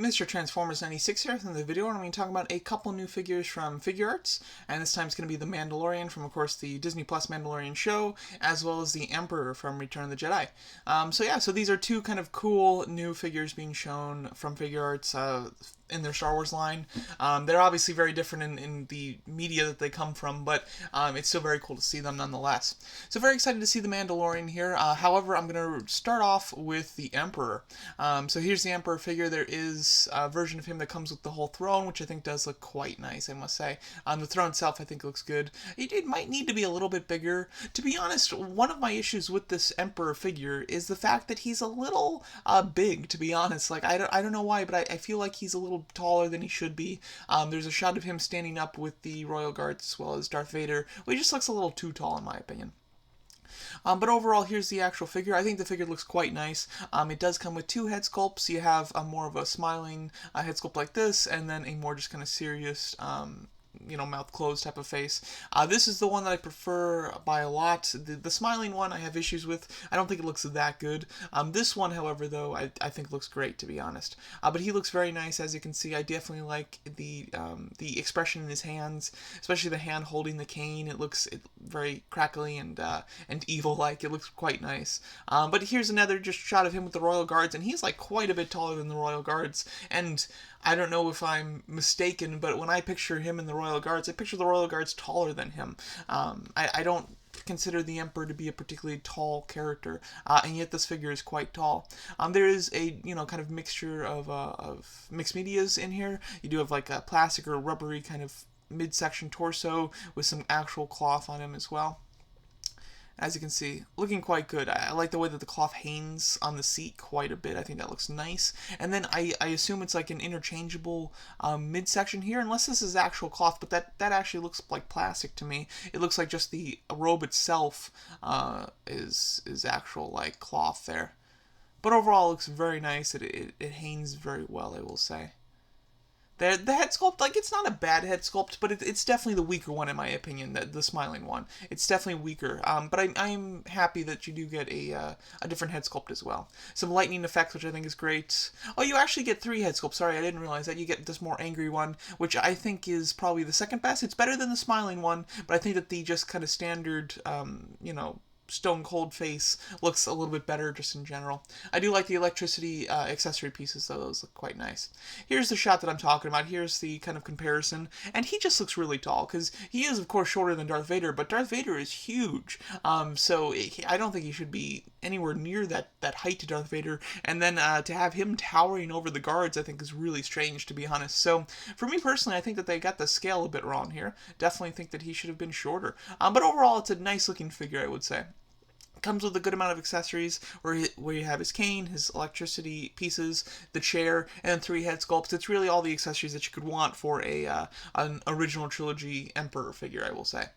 Mr. Transformers 96 here in the video, and I'm going to talk about a couple new figures from Figuarts, and this time it's going to be the Mandalorian from, of course, the Disney Plus Mandalorian show, as well as the Emperor from Return of the Jedi. So these are two kind of cool new figures being shown from Figuarts in their Star Wars line. They're obviously very different in the media that they come from, but it's still very cool to see them nonetheless. So very excited to see the Mandalorian here. However, I'm going to start off with the Emperor. So here's the Emperor figure. There is a version of him that comes with the whole throne, which I think does look quite nice, I must say. The throne itself, I think, looks good. It might need to be a little bit bigger. To be honest, one of my issues with this Emperor figure is the fact that he's a little big, to be honest. Like, I don't know why, but I feel like he's a little taller than he should be. There's a shot of him standing up with the Royal Guards as well as Darth Vader, which just looks a little too tall in my opinion. But overall, here's the actual figure. I think the figure looks quite nice. It does come with two head sculpts. You have a more of a smiling head sculpt like this, and then a more just kind of serious mouth closed type of face. This is the one that I prefer by a lot. The smiling one I have issues with. I don't think it looks that good. This one, however, though, I think looks great, to be honest. But he looks very nice, as you can see. I definitely like the expression in his hands, especially the hand holding the cane. It looks very crackly and evil-like. It looks quite nice. But here's another just shot of him with the Royal Guards, and he's like quite a bit taller than the Royal Guards, and I don't know if I'm mistaken, but when I picture him in the Royal Guards, I picture the Royal Guards taller than him. I don't consider the Emperor to be a particularly tall character, and yet this figure is quite tall. There is a kind of mixture of mixed medias in here. You do have like a plastic or rubbery kind of midsection torso with some actual cloth on him as well. As you can see, looking quite good. I like the way that the cloth hangs on the seat quite a bit. I think that looks nice. And then I assume it's like an interchangeable midsection here, unless this is actual cloth, but that actually looks like plastic to me. It looks like just the robe itself is actual like cloth there. But overall, it looks very nice. It hangs very well, I will say. The head sculpt, like, it's not a bad head sculpt, but it's definitely the weaker one in my opinion, the smiling one. It's definitely weaker, but I'm happy that you do get a different head sculpt as well. Some lightning effects, which I think is great. Oh, you actually get 3 head sculpts. Sorry, I didn't realize that. You get this more angry one, which I think is probably the second best. It's better than the smiling one, but I think that the just kind of standard, stone cold face looks a little bit better just in general. I do like the electricity accessory pieces, though. Those look quite nice. Here's the shot that I'm talking about. Here's the kind of comparison, and he just looks really tall because he is, of course, shorter than Darth Vader, but Darth Vader is huge. I don't think he should be anywhere near that height to Darth Vader, and then to have him towering over the guards, I think is really strange, to be honest. So for me personally, I think that they got the scale a bit wrong here. Definitely think that he should have been shorter. But overall, it's a nice looking figure, I would say. Comes with a good amount of accessories where you have his cane, his electricity pieces, the chair, and then 3 head sculpts. It's really all the accessories that you could want for an original trilogy Emperor figure, I will say.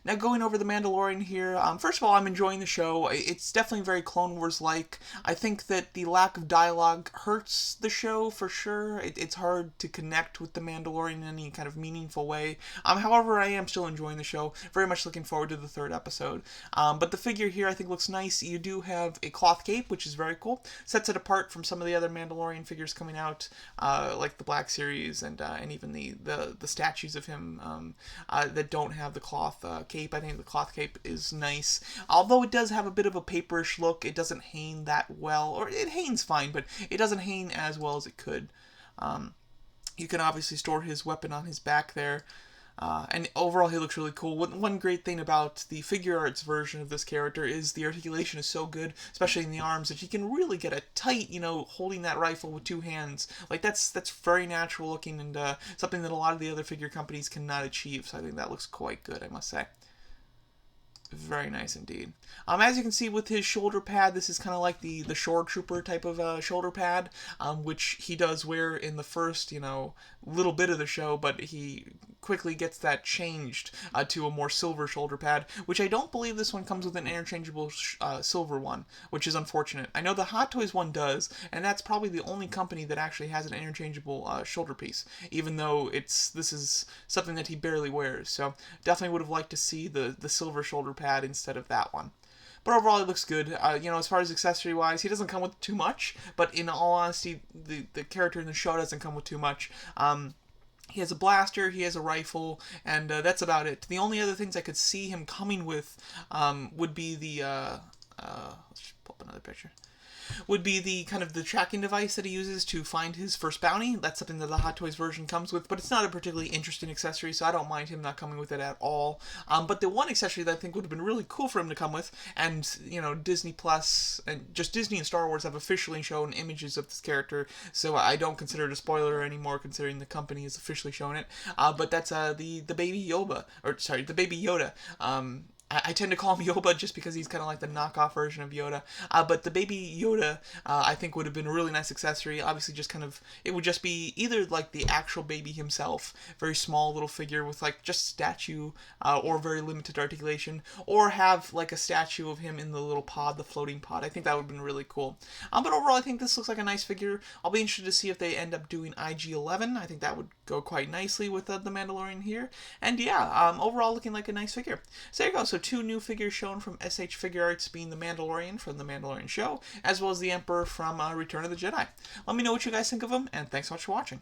Now, going over the Mandalorian here, first of all, I'm enjoying the show. It's definitely very Clone Wars-like. I think that the lack of dialogue hurts the show, for sure. It's hard to connect with the Mandalorian in any kind of meaningful way. However, I am still enjoying the show. Very much looking forward to the 3rd episode. But the figure here, I think, looks nice. You do have a cloth cape, which is very cool. Sets it apart from some of the other Mandalorian figures coming out, like the Black Series and even the statues of him that don't have the cloth cape. I think the cloth cape is nice. Although it does have a bit of a paperish look, it doesn't hang that well. Or it hangs fine, but it doesn't hang as well as it could. You can obviously store his weapon on his back there. And overall, he looks really cool. One great thing about the Figuarts version of this character is the articulation is so good, especially in the arms, that you can really get a tight, holding that rifle with 2 hands. Like, that's very natural looking and something that a lot of the other figure companies cannot achieve. So I think that looks quite good, I must say. Very nice indeed. As you can see with his shoulder pad, this is kind of like the Shore Trooper type of shoulder pad, which he does wear in the first, little bit of the show, but he quickly gets that changed to a more silver shoulder pad, which I don't believe this one comes with an interchangeable silver one, which is unfortunate. I know the Hot Toys one does, and that's probably the only company that actually has an interchangeable shoulder piece, even though this is something that he barely wears. So definitely would have liked to see the silver shoulder pad instead of that one. but overall it looks good. You know, as far as accessory wise, he doesn't come with too much, but in all honesty, the character in the show doesn't come with too much. He has a blaster, he has a rifle, and that's about it. The only other things I could see him coming with would be the let's just pull up another picture. Would be the kind of the tracking device that he uses to find his first bounty. That's something that the Hot Toys version comes with, but it's not a particularly interesting accessory, so I don't mind him not coming with it at all. But the one accessory that I think would have been really cool for him to come with, and you know, Disney Plus and just Disney and Star Wars have officially shown images of this character, so I don't consider it a spoiler anymore, considering the company has officially shown it. But that's the baby Yoda, or sorry, the baby Yoda. I tend to call him Yoba just because he's kind of like the knockoff version of Yoda. But the baby Yoda, I think, would have been a really nice accessory. Obviously, just kind of, it would just be either like the actual baby himself, very small little figure with like just statue or very limited articulation, or have like a statue of him in the little pod, the floating pod. I think that would have been really cool. But overall, I think this looks like a nice figure. I'll be interested to see if they end up doing IG-11. I think that would go quite nicely with the Mandalorian here. And yeah, overall looking like a nice figure. So there you go. So 2 new figures shown from SH Figuarts, being the Mandalorian from the Mandalorian show, as well as the Emperor from Return of the Jedi. Let me know what you guys think of them, and thanks so much for watching.